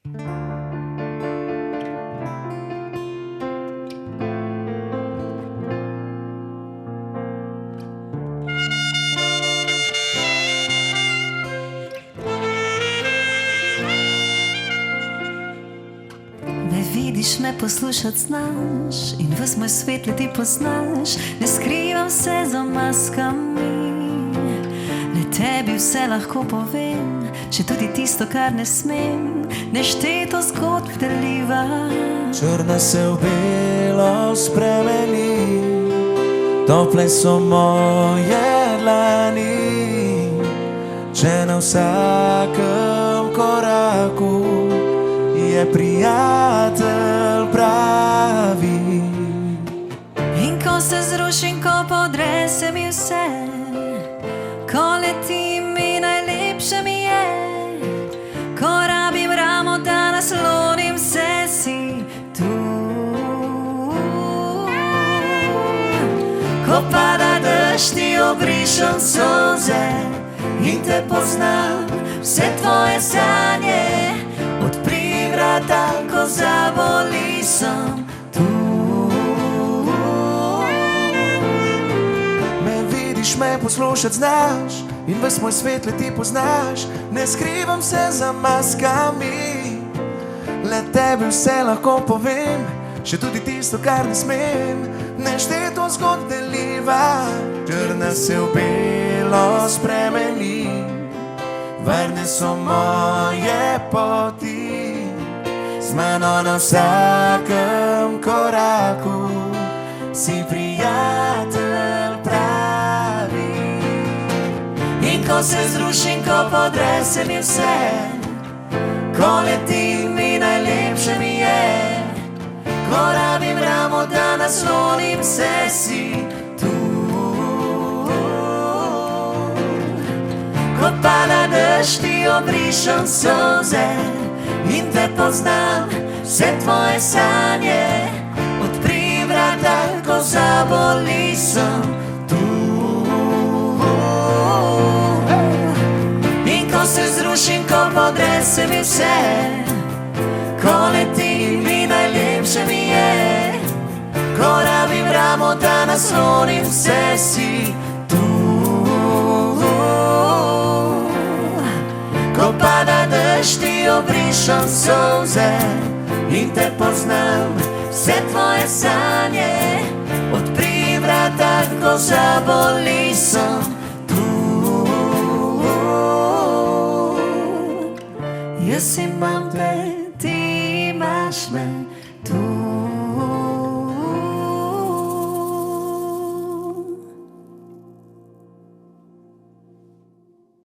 Me vidiš, me poslušati znaš in ves moj svet le ti poznaš. Ne skrivam se za maskami, le tebi vse lahko povem, če tudi tisto, kar ne smem, nešteto zgodb deliva. Črna se v belo spremeni, tople so moje dlani, če na vsakem koraku je prijatelj pravi. In ko se zrušim, ko podrese mi vse, ko letim mi najlepše mi je, ko rabim ramo, da naslonim se, si tu. Ko pada dež, ti obrišem solze in te poznam, vse tvoje sanje. Odpri vrata, ko zaboli, sem tu. Me vidiš, me poslušati znaš in ves moj svet le ti poznaš. Ne skrivam se za maskami, le tebi vse lahko povem, še tudi tisto, kar ne smem, nešteto zgodb deliva. Črna se v belo spremeni, varne so moje poti, z mano na vsakem koraku si prijatelj pravi. In ko se zrušim, ko podrese mi vse, ko letim mi najlepše mi je, ko rabim ramo, da naslonim se, si tu. Ko pada dež, ti obrišem solze in te poznam, vse tvoje sanje. Odpri vrata, ko zaboli, sem tu. In ko se zrušim, ko podrese mi vse, ko letim mi najlepše mi je, ko rabim ramo, da naslonim se, si tu. Ko pada dež, ti obrišem solze in te poznam, vse tvoje sanje. Odpri vrata, ko zaboli, sem tu. Jaz imam te